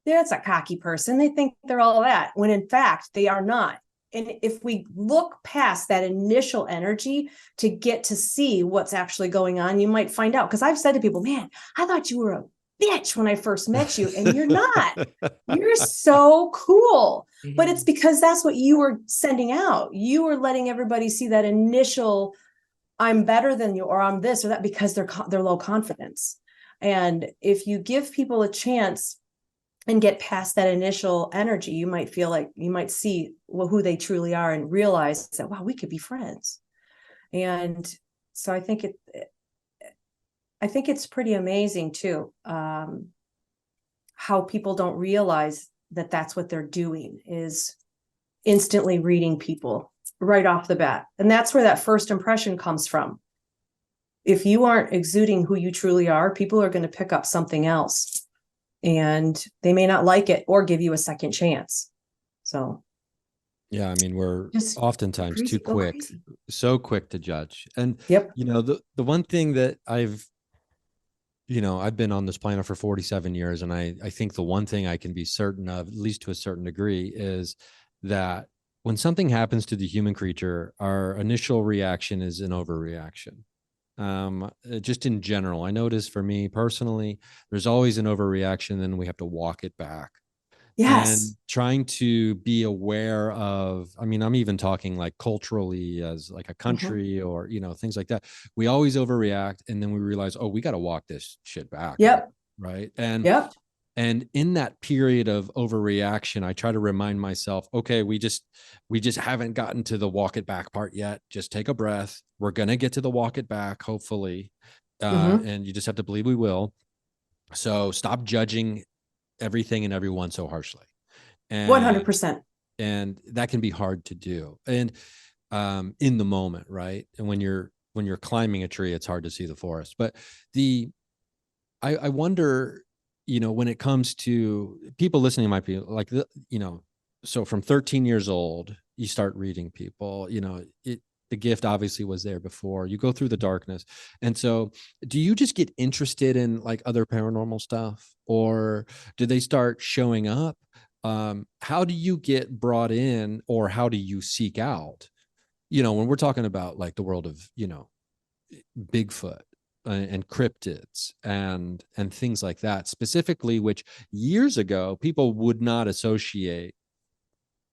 that's a cocky person. They think they're all that, when in fact, they are not. And if we look past that initial energy to get to see what's actually going on, you might find out. Because I've said to people, man, I thought you were a bitch when I first met you, and you're not. You're so cool. But it's because that's what you were sending out. You were letting everybody see that initial, I'm better than you, or I'm this or that, because they're low confidence. And if you give people a chance and get past that initial energy, you might feel like you might see who they truly are and realize that, wow, we could be friends. And so I think it's pretty amazing too, how people don't realize that that's what they're doing, is instantly reading people right off the bat. And that's where that first impression comes from. If you aren't exuding who you truly are, people are going to pick up something else, and they may not like it or give you a second chance. So yeah, I mean, we're oftentimes too quick, so quick to judge. And yep. The one thing that I've been on this planet for 47 years, and I think the one thing I can be certain of, at least to a certain degree, is that when something happens to the human creature, our initial reaction is an overreaction. Just in general, I notice for me personally, there's always an overreaction, and we have to walk it back. Yes. And trying to be aware of, I mean, I'm even talking like culturally as like a country or, things like that. We always overreact, and then we realize, oh, we got to walk this shit back. Yep. Right. And yep. And in that period of overreaction, I try to remind myself, okay, we just haven't gotten to the walk it back part yet. Just take a breath. We're going to get to the walk it back, hopefully. Mm-hmm. And you just have to believe we will. So stop judging everything and everyone so harshly. And 100%. and that can be hard to do. And in the moment, right? And when you're climbing a tree, it's hard to see the forest. But the I wonder, when it comes to people listening, might be like, so from 13 years old, you start reading people, the gift obviously was there before you go through the darkness. And so do you just get interested in like other paranormal stuff, or do they start showing up? How do you get brought in, or how do you seek out, when we're talking about like the world of, Bigfoot and cryptids and things like that specifically, which years ago people would not associate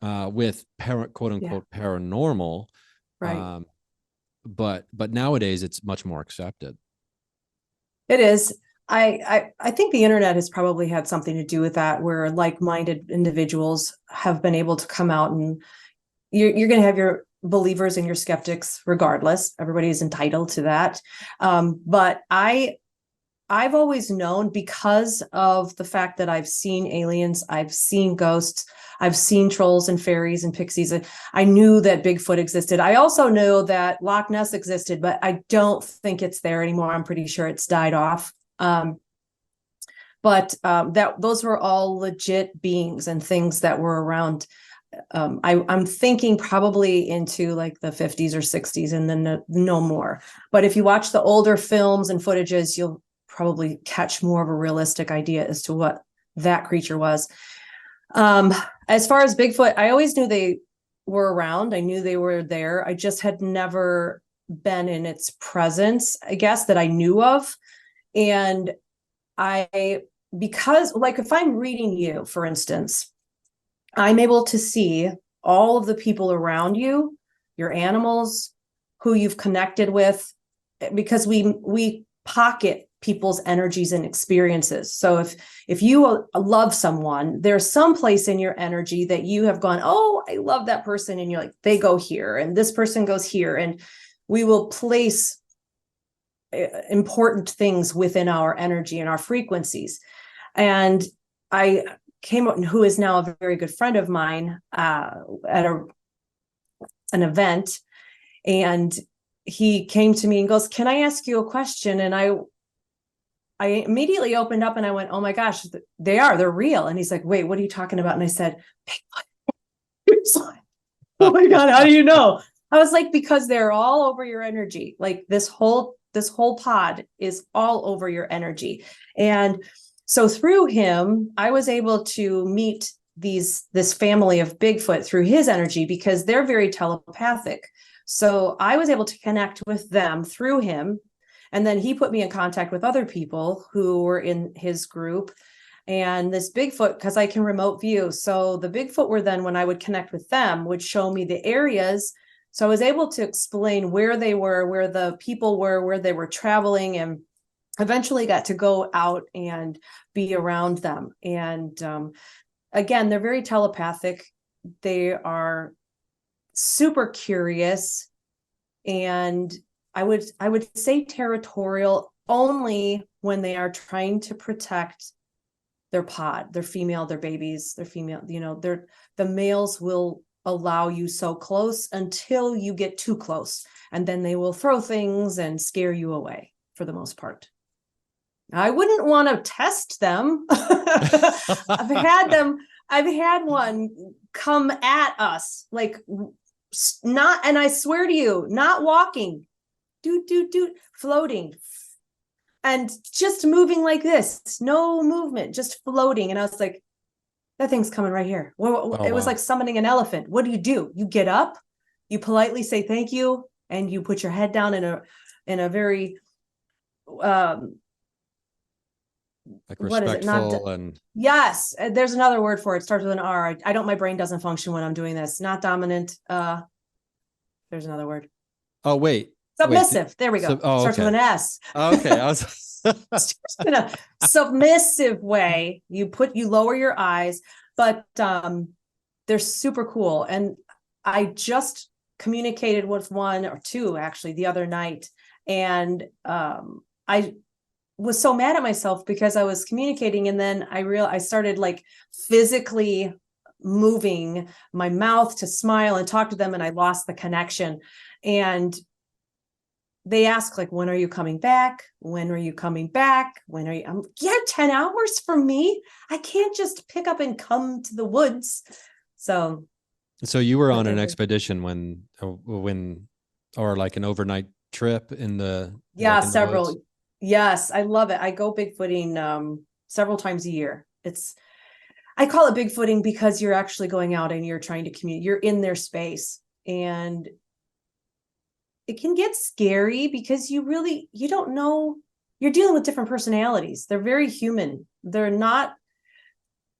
with quote Yeah. unquote paranormal, Right. um, but nowadays it's much more accepted. It is. I think the internet has probably had something to do with that, where like-minded individuals have been able to come out, and you're going to have your believers and your skeptics regardless. Everybody is entitled to that. But I've always known, because of the fact that I've seen aliens, I've seen ghosts, I've seen trolls and fairies and pixies. I knew that Bigfoot existed. I also knew that Loch Ness existed, but I don't think it's there anymore. I'm pretty sure it's died off. But that those were all legit beings and things that were around. I'm thinking probably into like the 50s or 60s, and then no more. But if you watch the older films and footages, you'll probably catch more of a realistic idea as to what that creature was. As far as Bigfoot, I always knew they were around. I knew they were there. I just had never been in its presence, I guess, that I knew of. And because like if I'm reading you, for instance, I'm able to see all of the people around you, your animals, who you've connected with, because we pocket people's energies and experiences. So if you love someone, there's some place in your energy that you have gone, oh, I love that person, and you're like, they go here, and this person goes here, and we will place important things within our energy and our frequencies. And I came up, who is now a very good friend of mine, at an event, and he came to me and goes, "Can I ask you a question?" And I immediately opened up and I went, "Oh my gosh, they're real." And he's like, "Wait, what are you talking about?" And I said, "Oh my God, how do you know?" I was like, "Because they're all over your energy. Like this whole pod is all over your energy." And so through him, I was able to meet this family of Bigfoot through his energy, because they're very telepathic. So I was able to connect with them through him. And then he put me in contact with other people who were in his group. And this Bigfoot, because I can remote view. So the Bigfoot were then, when I would connect with them, would show me the areas. So I was able to explain where they were, where the people were, where they were traveling, and eventually got to go out and be around them. And again, they're very telepathic. They are super curious, and I would say territorial only when they are trying to protect their pod, their female, their babies, their female, the males will allow you so close until you get too close, and then they will throw things and scare you away for the most part. I wouldn't want to test them. I've had one come at us, like not, and I swear to you, not walking, floating, and just moving like this, no movement, just floating. And I was like, that thing's coming right here. Well, Oh, it was wow. like summoning an elephant. What do? You get up, you politely say thank you, and you put your head down in a very Like what is it? Not respectful and yes. There's another word for it. It starts with an R. I don't. My brain doesn't function when I'm doing this. Not dominant. There's another word. oh wait. Wait. Submissive. There we go. Oh, Starts with okay. an S. Okay. I was. Just in a submissive way. You lower your eyes, but they're super cool. And I just communicated with one or two actually the other night, and I was so mad at myself because I was communicating, and then I started like physically moving my mouth to smile and talk to them, and I lost the connection. And they ask, like, when are you coming back? When are you coming back? When are you? 10 hours for me. I can't just pick up and come to the woods. So You were on an whatever. expedition or like an overnight trip in the Yeah, in the several. woods. Yes, I love it. I go Bigfooting several times a year. I call it Bigfooting because you're actually going out and you're trying to communicate. You're in their space, and it can get scary because you don't know, you're dealing with different personalities. They're very human. They're not,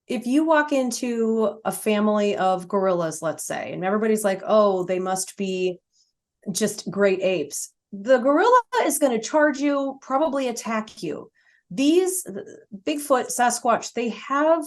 if you walk into a family of gorillas, let's say, and everybody's like, oh, they must be just great apes. The gorilla is going to charge you, probably attack you. These Bigfoot, Sasquatch, they have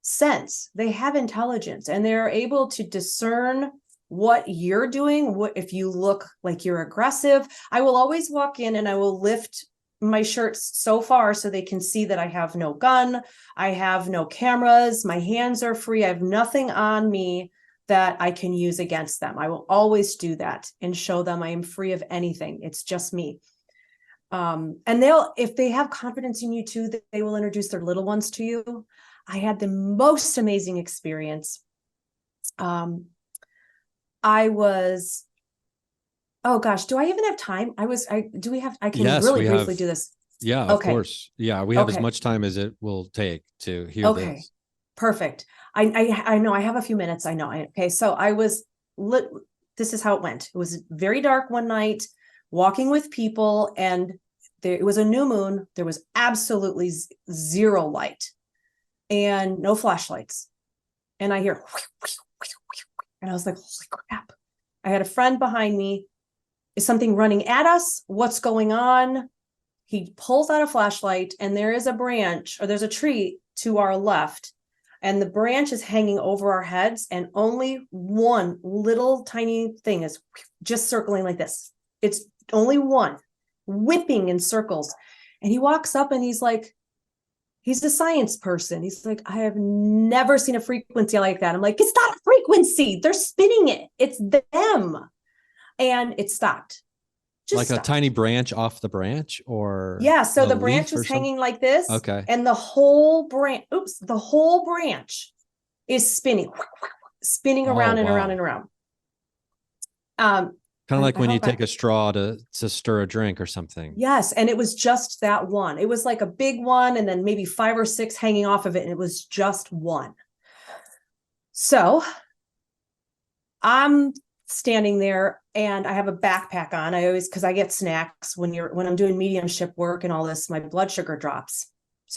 sense, they have intelligence, and they're able to discern what you're doing. What if you look like you're aggressive? I will always walk in and I will lift my shirt so far so they can see that I have no gun, I have no cameras, my hands are free, I have nothing on me that I can use against them. I will always do that and show them I am free of anything. It's just me. And if they have confidence in you too, they will introduce their little ones to you. I had the most amazing experience. I was, oh gosh, do I even have time? I can Yes, really we briefly have. do this. Yeah, of Okay. course. Yeah, we have as Okay. much time as it will take to hear Okay. this. Perfect. I know I have a few minutes. I know. Okay. So I was lit. This is how it went. It was very dark one night, walking with people, and it was a new moon. There was absolutely zero light and no flashlights. And I hear, and I was like, holy crap. I had a friend behind me. Is something running at us? What's going on? He pulls out a flashlight, and there is a branch, or there's a tree to our left. And the branch is hanging over our heads, and only one little tiny thing is just circling like this. It's only one, whipping in circles. And he walks up and he's like, he's a science person. He's like, I have never seen a frequency like that. I'm like, it's not a frequency. They're spinning it. It's them. And it stopped. Just Like stopped. a tiny branch off the branch, or yeah. So the leaf branch was hanging like this. Okay. And the whole branch is spinning around and around and around. Kind of like when you take a straw to stir a drink or something. Yes. And it was just that one. It was like a big one, and then maybe 5 or 6 hanging off of it. And it was just one. So I'm standing there, and I have a backpack on. Because I get snacks when I'm doing mediumship work and all this, my blood sugar drops,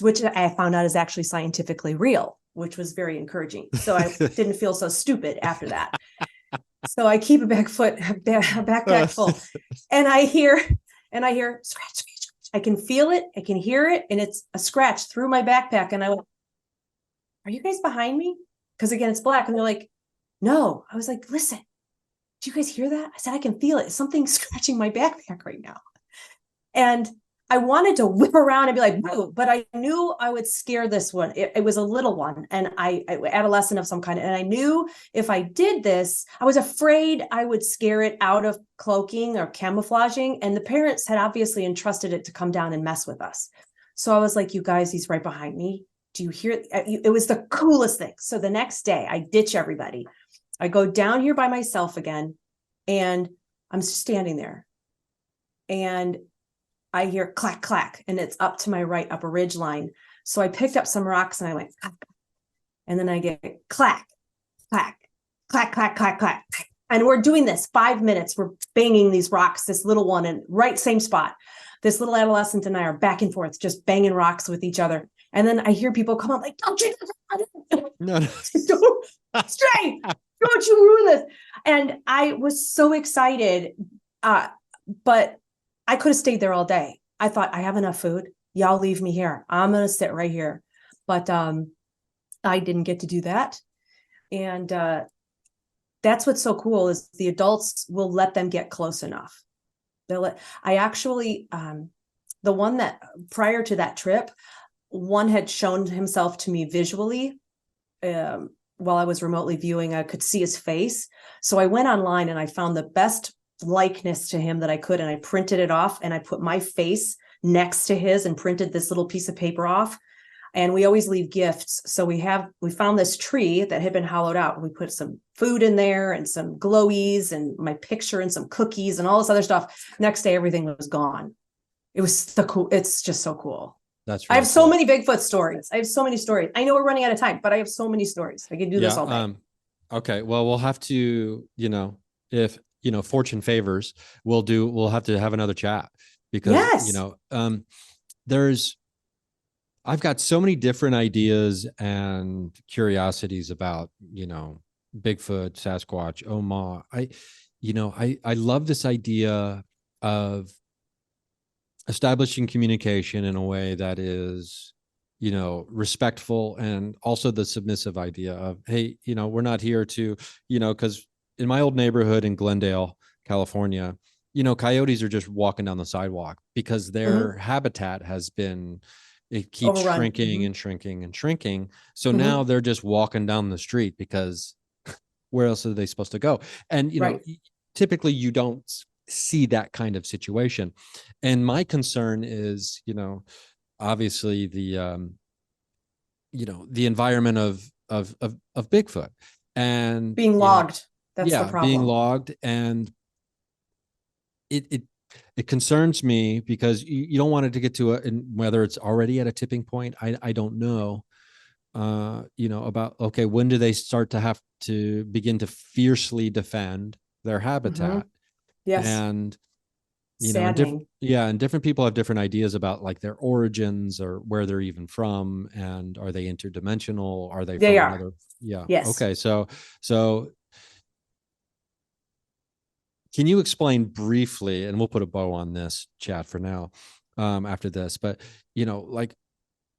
which I found out is actually scientifically real, which was very encouraging. So I didn't feel so stupid after that. So I keep a backpack full, and I hear scratch, scratch. I can feel it. I can hear it. And it's a scratch through my backpack. And I went, are you guys behind me? Because again, it's black. And they're like, no. I was like, listen, do you guys hear that? I said, I can feel it. Something's scratching my backpack right now. And I wanted to whip around and be like, whoa, but I knew I would scare this one. It was a little one, and I adolescent of some kind. And I knew if I did this, I was afraid I would scare it out of cloaking or camouflaging. And the parents had obviously entrusted it to come down and mess with us. So I was like, you guys, he's right behind me. Do you hear it? It was the coolest thing. So the next day I ditch everybody. I go down here by myself again, and I'm standing there, and I hear clack, clack, and it's up to my right upper ridge line. So I picked up some rocks and I went, clack, and then I get clack, clack, clack, clack, clack, clack. And we're doing this 5 minutes. We're banging these rocks, this little one, in right same spot. This little adolescent and I are back and forth, just banging rocks with each other. And then I hear people come up like, don't you, no. don't stray, don't you ruin this. And I was so excited. But I could have stayed there all day. I thought, I have enough food. Y'all leave me here. I'm going to sit right here. But I didn't get to do that. And that's what's so cool is the adults will let them get close enough. I actually, the one that prior to that trip, one had shown himself to me visually while I was remotely viewing. I could see his face. So I went online and I found the best likeness to him that I could. And I printed it off and I put my face next to his and printed this little piece of paper off. And we always leave gifts. So we found this tree that had been hollowed out. We put some food in there and some glowies and my picture and some cookies and all this other stuff. Next day, everything was gone. It was so cool. It's just so cool. That's I really have so cool. many Bigfoot stories. I have so many stories. I know we're running out of time, but I have so many stories. I could do this all day. Okay. Well, we'll have to, if, fortune favors, we'll have to have another chat because, Yes. I've got so many different ideas and curiosities about, Bigfoot, Sasquatch, Oma. I love this idea of establishing communication in a way that is, respectful, and also the submissive idea of, hey, we're not here to, because in my old neighborhood in Glendale, California, coyotes are just walking down the sidewalk because their habitat has been, it keeps Overrun. shrinking and shrinking and shrinking. So now they're just walking down the street because where else are they supposed to go? And, typically you don't see that kind of situation. And my concern is, obviously the, the environment of Bigfoot and Being logged. That's the problem. Being logged. And it concerns me because you don't want it to get to whether it's already at a tipping point. I don't know, about, okay, when do they start to have to begin to fiercely defend their habitat? Yes. And, Saddening. and different people have different ideas about like their origins or where they're even from. And are they interdimensional? Are they from another? Yeah. Yes. Okay. So can you explain briefly, and we'll put a bow on this chat for now, after this, but like,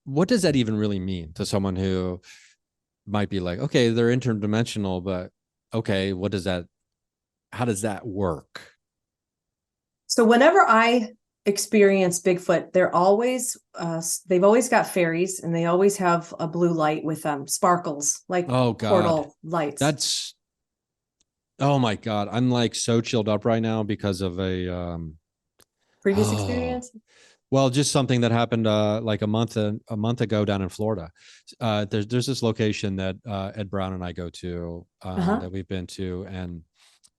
what does that even really mean to someone who might be like, okay, they're interdimensional, but okay, how does that work? So whenever I experience Bigfoot, they've always got fairies and they always have a blue light with sparkles, like portal lights. Oh my God. I'm like so chilled up right now because of a previous experience. Well, just something that happened like a month ago down in Florida. There's this location that Ed Brown and I go to that we've been to, and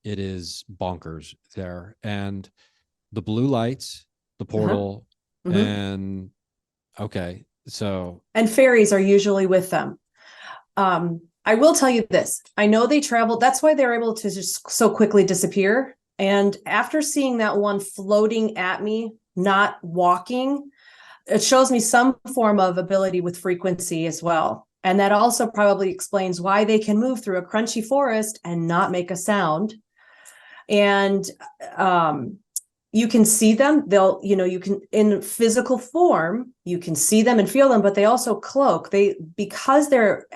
it is bonkers there. And the blue lights, the portal, and okay, so and fairies are usually with them. I will tell you this. I know they traveled. That's why they're able to just so quickly disappear. And after seeing that one floating at me, not walking, it shows me some form of ability with frequency as well. And that also probably explains why they can move through a crunchy forest and not make a sound. And you can see them. You can, in physical form, you can see them and feel them, but they also cloak. Because they're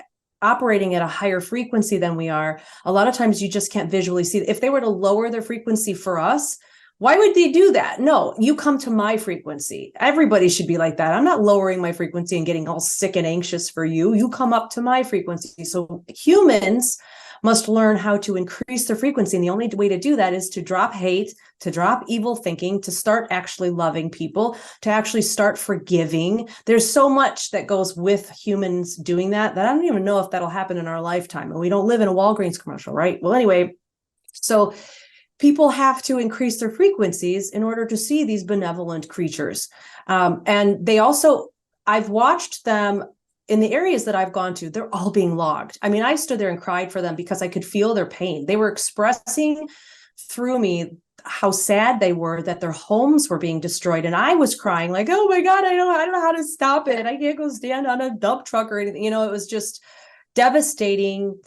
operating at a higher frequency than we are, a lot of times you just can't visually see. If they were to lower their frequency for us, why would they do that? No, you come to my frequency. Everybody should be like that. I'm not lowering my frequency and getting all sick and anxious for you. You come up to my frequency. So humans must learn how to increase their frequency. And the only way to do that is to drop hate, to drop evil thinking, to start actually loving people, to actually start forgiving. There's so much that goes with humans doing that I don't even know if that'll happen in our lifetime. And we don't live in a Walgreens commercial, right? Well, anyway, so people have to increase their frequencies in order to see these benevolent creatures. And they also, I've watched them in the areas that I've gone to, they're all being logged. I mean, I stood there and cried for them because I could feel their pain. They were expressing through me how sad they were that their homes were being destroyed. And I was crying like, oh my God, I don't know how to stop it. I can't go stand on a dump truck or anything. It was just devastating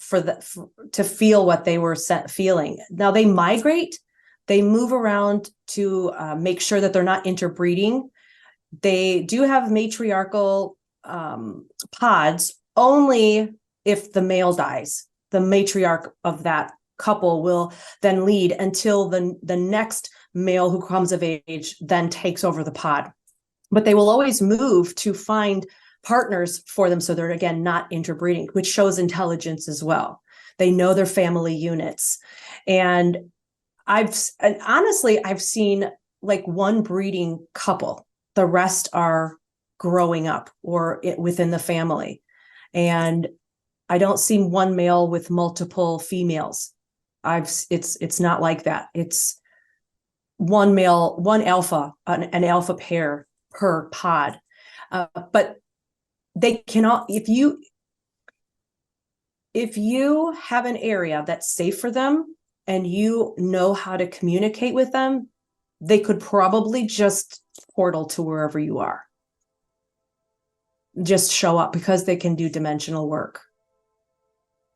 to feel what they were feeling. Now they migrate, They move around to make sure that they're not interbreeding. They do have matriarchal pods only if the male dies. The matriarch of that couple will then lead until the next male who comes of age then takes over the pod. But they will always move to find partners for them, so they're, again, not interbreeding, which shows intelligence as well. They know their family units. And honestly, I've seen like one breeding couple. The rest are growing up or within the family. And I don't see one male with multiple females. It's not like that. It's one male, one alpha, an alpha pair per pod. But they cannot, if you have an area that's safe for them and you know how to communicate with them, they could probably just portal to wherever you are. Just show up, because they can do dimensional work.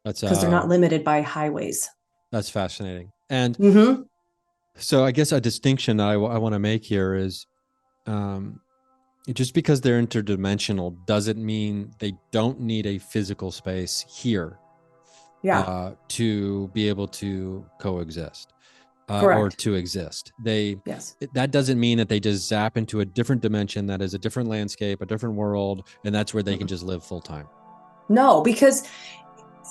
That's because they're not limited by highways. That's fascinating. And so I guess a distinction I want to make here is just because they're interdimensional doesn't mean they don't need a physical space here to be able to coexist or to exist. That doesn't mean that they just zap into a different dimension that is a different landscape, a different world, and that's where they can just live full time. No, because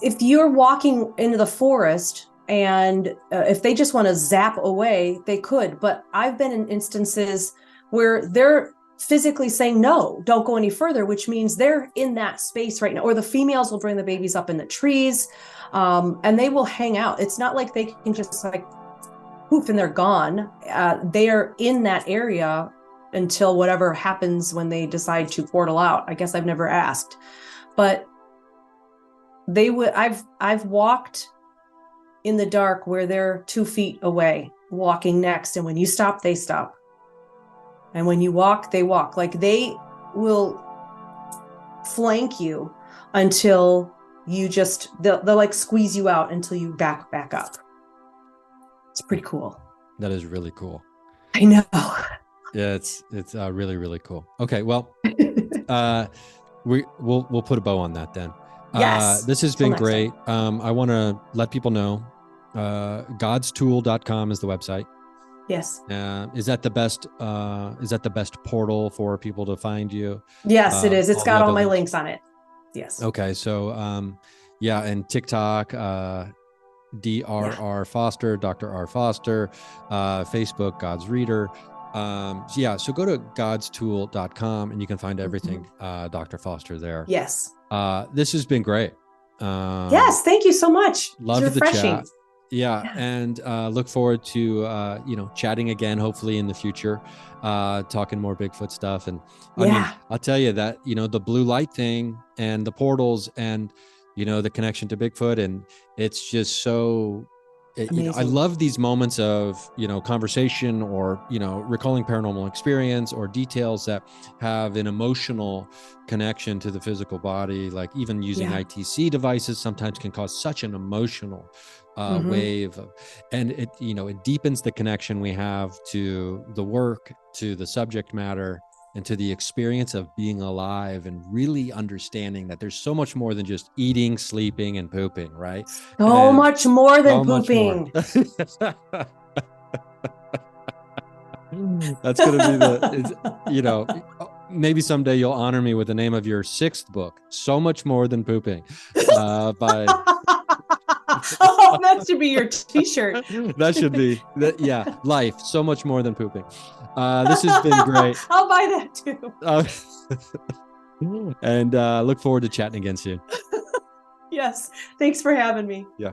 if you're walking into the forest and if they just want to zap away, they could. But I've been in instances where they're physically saying, no, don't go any further, which means they're in that space right now. Or the females will bring the babies up in the trees and they will hang out. It's not like they can just like poof and they're gone. They are in that area until whatever happens when they decide to portal out. I guess I've never asked, but they would. I've walked in the dark where they're 2 feet away, walking next, and when you stop, they stop, and when you walk, they walk. Like they will flank you until you just they'll like squeeze you out until you back up. It's pretty cool. That is really cool. I know. Yeah, it's really, really cool. Okay, well, we'll put a bow on that then. Yes. This has been great. I want to let people know godstool.com is the website. Yes. Is that the best portal for people to find you? Yes, it is. It's got all my links on it. Yes. Okay. So, and TikTok, Dr. Foster, Dr. R. Foster, Facebook, God's Reader. So go to godstool.com and you can find everything, Dr. Foster there. Yes. This has been great. Yes. Thank you so much. Love the chat. Yeah. And look forward to, chatting again, hopefully in the future, talking more Bigfoot stuff. And I mean, I'll tell you that, the blue light thing and the portals and, the connection to Bigfoot. And it's just so, I love these moments of, conversation or, recalling paranormal experience or details that have an emotional connection to the physical body. Like even using ITC devices sometimes can cause such an emotional wave and it deepens the connection we have to the work, to the subject matter, and to the experience of being alive and really understanding that there's so much more than just eating, sleeping, and pooping, right? So much more than pooping. That's going to be maybe someday you'll honor me with the name of your 6th book, So Much More Than Pooping, by... Oh, that should be your t-shirt. That should be life, so much more than pooping. This has been great. I'll buy that too. And look forward to chatting again soon. Yes, thanks for having me. Yeah.